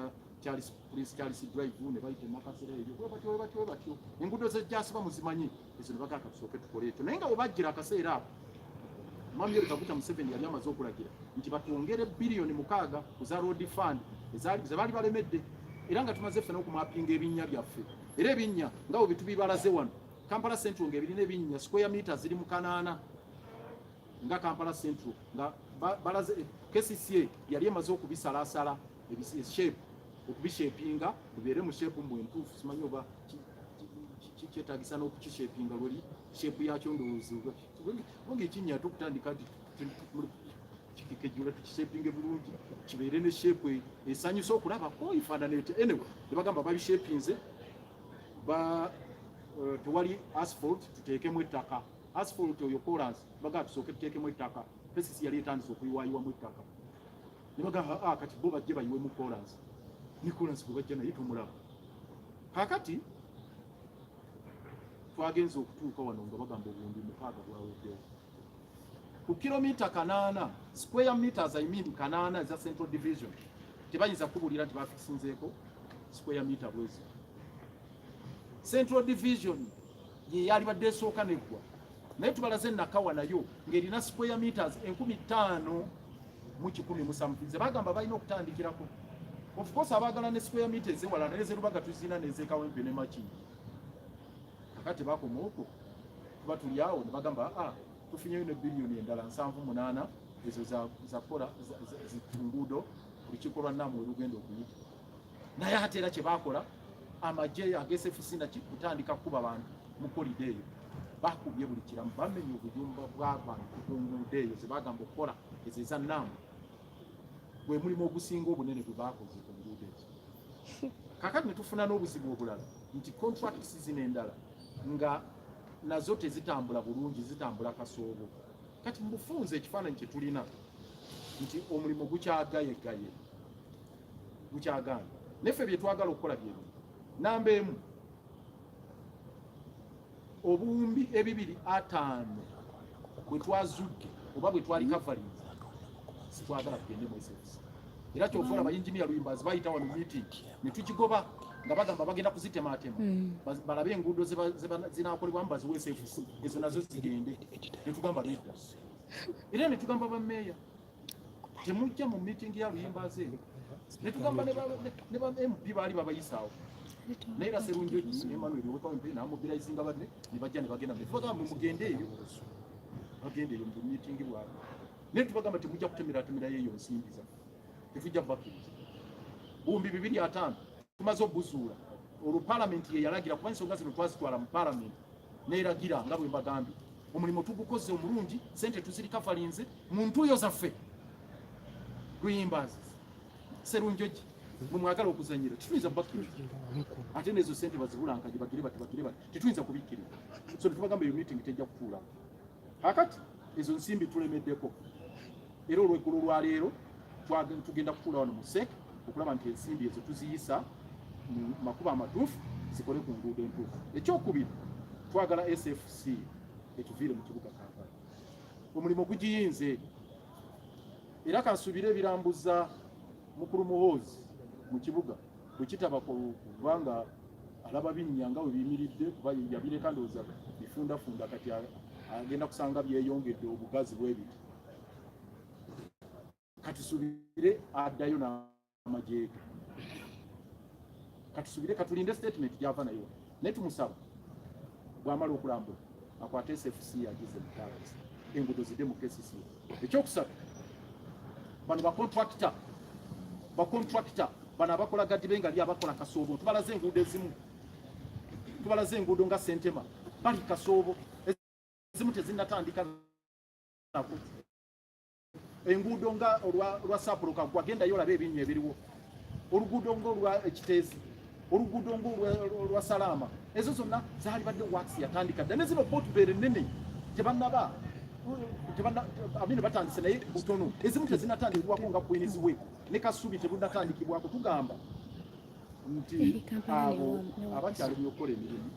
Prince Charles Drive ne bayita nakasera ebyo batyo enguudo zejjasiba muzimanyi ezo ne bagamba katusooke tukole ekyo naye nga bwe bajjira akaseera ako mwami oli kakuta Museveni yali amaze okulagira nti batwongere biliyoni 6 ku za road fund ze baali balemedde era nga tumaze ffena okumapinga ebinnya byaffe era ebinnya nga bwe bitubibalaze wano Kampala Central ng'ebirina ebinnya square meter ziri mu 8 nga Kampala Central nga balaze KCCA yali emaze okubisalaasala shape okubishapinga bibeere mu shape mu entuufu simanyi oba kyetagisa n'okukishapinga lweri shape yakyo ndowooza bonge ekinnya tukutandika kikekejjula tukishapinge bulungi kibeere ne shape esanyusa okulabako ifaanana eti anyway ne bagamba babishapinze tewali asphalt tuteekemu ettaka asphalt oyo chorus baga tusooke tuteekemu ettaka pesisi yali etandise okuyiwayiwamu ettaka ne bagamba kati bo bajje bayiwemu chorus ne chorus bwe bajja naye tumulaba kakati twagenza okutuuka wano nga bagamba obuwumbi 6 bwaweddewo ku kilomita 8 square meters I mean 8 za Central Division tebayinza kubulira nti bafikisinzeeko square meter bwezi Central Division ye yali badde esooka neggwa naye tubalaze Nakawa nayo ng'erina square meters 5,000 mu 1,000 ze bagamba balina okutandikirako of course abaagala ne square meters ewala n'ezerubaga tuzina n'ezekawempe ne Makingi kakati bakoma okwo tuba tuli awo ne bagamba tufunyeyo ne biliyoni endala 7.8 ezo za kola zitunguudo buli kikolwa namwe olugendo okuyita naye ate era kye bakola amagye agesefisi naki kutandika kuba abantu mu kolide eyo bakubye buli kiramu bamenye obuyumba bw'abantu ku nguudo eyo ze bagamba okukola ezo eza namwe gwe mulimu ogusinga obunene gwe bakoze ku nguudo ezo kakati ne tufuna n'obuzibu obulala nti contracts zino endala nga nazo tezitambula bulungi zitambula kasoobo kati mubufunze ekifaananyi kye tulina nti omulimu gukyagayegaye gukyagaana neffe bye twagala okukola byebi namba emu obuwumbi 205 bwe twazudde oba bwe twali covering sitwagala tugende mu SFC era kyovola abayinjiniya Luyimbazi bayita wano meeting ne tukigoba nga bagamba bagenda kuzitematema balabe enguudo zinakolebwa mbaziwe SFC ezo nazo zigende ne tugamba nedda era ne tugamba bammeeya temujja mu meeting ya Luyimbazi ne tugamba ne ba MP baali babayisaawo naye era Serunjoji Emmanuel wekawempe namubirayizinga badde ne bajja ne bagenda tubagamba mugende eyo bagende eyo mu meeting bwabo ne tubagamba temujja kutemera yeyo nsimbi zaffe tujja bakkiriza buwumbi 205 tumaze obuzuula olwo palamenti ye yalagira kuba ensonga zino twazitwala mu palamenti neeragira nga bwe mbagambye omulimu tugukoze omulungi sente tuzirika falinze mu ntuuyo zaffe Luyimbazi Serunjoji mwe mwagala okuzanyira tetuyinza bakkiriza ate nezo sente bazibulankanye bagire bati tetuyinza kubikkiriza so tubagamba eyo meeting tejja kutuula kakati ezo nsimbi tulemeddeko era olweggulo lwaleero tugenda kutuula wano mu SEC okulaba nti ensimbi ezo tuziyisa mu makubo amatuufu zikole ku nguudo entuufu ekyokubiri twagala SFC etuviire mu kibuga Kampala omulimu gugiyinze era kansuubire ebirambuza mukulu muhoozi mu kibuga bwe kitaba kubanga alaba binnya nga we biyimiridde kuba yabireka ndowooza bifundafunda kati agenda kusanga byeyongedde obugazi bw'ebiti katusuubire addayo n'amajeege katusuubire katulinde statement gyava nayo naye tumusaba bw'amala okulambula akwate SFC yagize mutaalazi enguudo zidde mu KCC ekyokusatu bano bakontrakita bano abakola gadibe nga abakola kasoobo tubalaze enguudo ezimu tubalaze enguudo nga Sentema bali kasoobo ezimu tezinnatandika nako enguudo nga olwa Sapuluka gwagenda yolabe ebinnya ebiriwo oluguudo nga olwa Ekiteezi oluguudo ng'olwa Salama ezo zonna zaali badde works yatandika dda ne zino Portbel ennene tebannaba abine batandise naye butono ezimu tezinatandikibwako nga Queens Way ne Kasubi tebunnatandikibwako tugamba nti abo abakyali okukola emirimu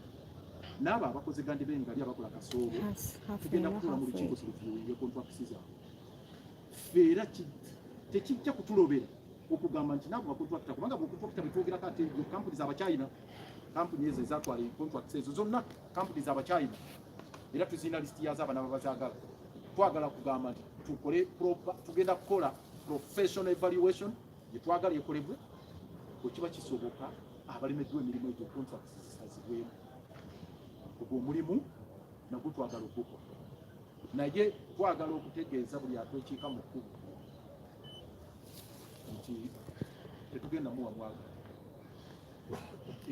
n'abo abakoze gandi bengali abakola kasoobo tugenda kutuula mu lukiiko sulufuye contracts zaabwe era tekijja kutulobera okugamba nti nabo bakontrakita kubanga bakontrakita betwogerako ate kampuni z'Abachina kampuni ezo ezatwala contracts ezo zonna kampuni z'Abachina era tuzina listi yazo abana babazaagala twagala kugamba nti tukole tugenda kukola professional evaluation gyetwagala ekolebwe bwekiba kisoboka abalemeddwa emirimu egyo contracts zisazibwemu ogwo omulimu nagwo twagala okukola naye twagala okutegeeza buli atwekiika mu kkubo nti tetugenda muwa mwaga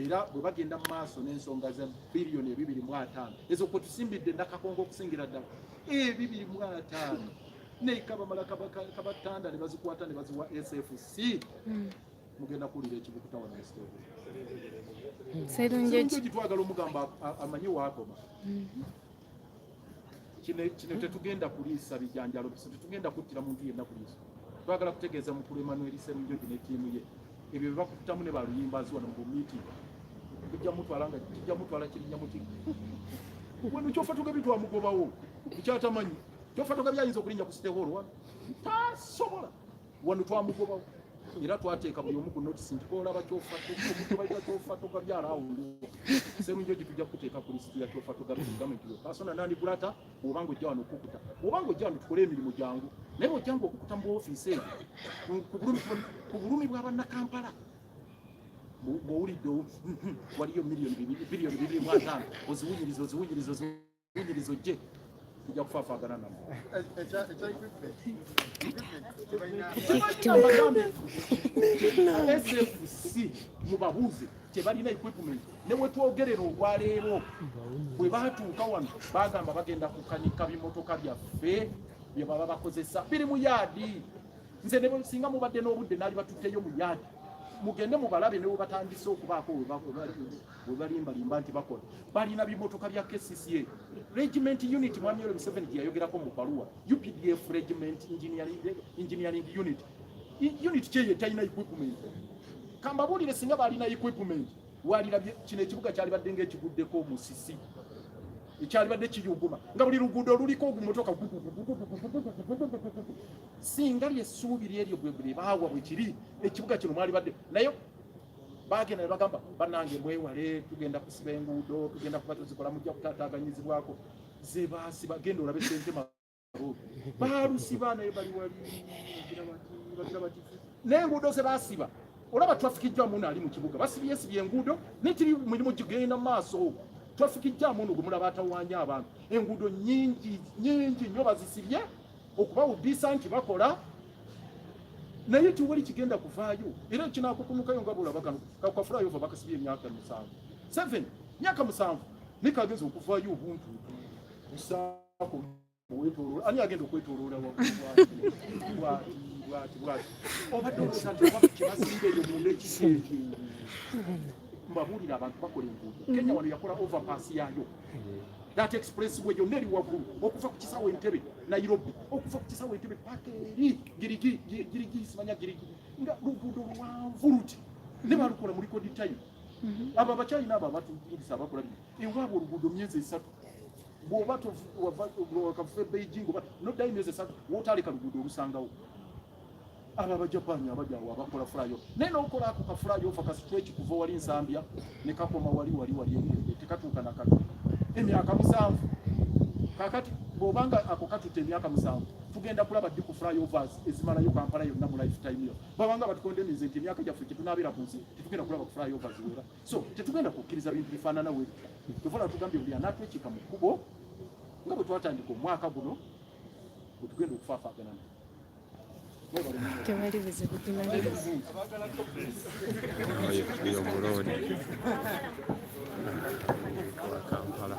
era bwe bagenda mu maaso n'ensonga za biliyoni 2.5 ezo kwe tusimbidde ndakakongo okusingira ddala 2.5 neikabamala kabatanda ne bazikwata ne baziwa SFC mugenda kuwulira ekibukuta wano esitoobu twagala omugamba amanyi waakoma kino tetugenda kuliisa bijanjalo tetugenda kuttira muntu yenna kuliisa twagala kutegeeza mukulu Emmanuel Sserunjogi ne ttiimu ye ebyo bye bakutamu ne baluyimbazi wano mu meeting tujja mutwala kirinnya mu kigo wano kyofa tugabi twamugobawo ekyatamanyi kyofa tugabi ayinza okulinnya ku siteholo wano tasobola wano twamugobawo era twateeka buli omu ku notisi nti koolaba kyofa omutubaita kyofa togabyala awo Sserunjogi tujja kuteeka ku lisiti ya kyofa togabi gavumenti yo pasona nandi bulata obanga ojja wano okukuta obanga ojja wano tukole emirimu jangu naye ojjanga okukuta mu ofiisi eyo ku bulumi bw'abanna Kampala bw'owulidde waliyo biliyoni 2.5 oziwunyiriza ojje tujja kufaafagana namo SFC mubabuuze tebalina equipment ne wetwogerera olwaleero bwe baatuuka wano bagamba bagenda kukanika bimotoka byaffe bye baba bakozesa biri mu yaadi nze ne singa mubadde n'obudde naali batutteyo mu yaadi mugende mubalabe ne batandise okubaako webalimbalimba nti bakola balina bimotoka bya KCCA regiment unit mwami Yoweri Museveni gye yayogerako mu baluwa UPDF regiment engineering unit kyeye talina equipment kambabuulire singa balina equipment walira kino ekibuga kyali badde ng'ekiguddeko omusisi ekyali badde kiyuguma nga buli luguudo luliko ogumotoka singa lyessuubiri eryo bwe baawa bwe kiri ekibuga kino mwali badde naye bagenda ne bagamba bannange mwewale tugenda kusiba enguudo tugenda kuba tuzikola mujja kutaataaganyizibwako ze baasiba genda olabe sente baalusiba naye bali wali bagira bati n'enguudo ze baasiba olaba traffic jam ono ali mu kibuga basibye enguudo netiri mulimu gigenda mu maaso traffic jam ono gumulaba atawaanya abantu enguudo nyingi nnyo bazisibye okubawuddisa nti bakola naye tiwali kigenda kuvaayo era kinaakukunukayo nga bulaba kano kakafulayo ova bakasibye emyaka 7 myaka 7 nikagenza okuvaayo obuntu busaako wetoloola ani agenda okwetoloola bwati obadde olooza nti kibazimba eyo munda ekiseeki mbabuulira abantu bakola enguudo Kenya wano yakola overpass yaayo that expressway yonna eri waggulu okuva ku kisaawe Entebbe Nairobi okuva ku kisaawe Entebbe paka eri girigi simanya girigi nga luguudo luwanvu luti ne balukola mu record time abo abakyalina abo abatuyigiriza abakola ewaabwe oluguudo myezi 3 bw'oba wakafe Beijing oba noddayo myezi 3 wootaleka luguudo olusangawo aba abajapani abajawo abakola fulayo naye n'okola ako kafulayo ofa kasitweki kuva wali Nsambya ne kakoma wali tekatuuka nakatu emyaka 7 kakati bw'obanga ako katutte emyaka 7 tugenda kulaba ddi ku flyovers ezimalayo Kampala yonna mu lifetime yo babanga batukondemize nti emyaka gyaffe gyetunaabira ku nsi tetugenda kulaba ku flyovers wera so tetugenda kukkiriza bintu bifaanana we tuvola tugambye buli anaatwekika mu kkubo nga bwe twatandika omwaka guno bwe tugenda okufaafaagana tewali buzibu tumaliriza oyo muloni wa Kampala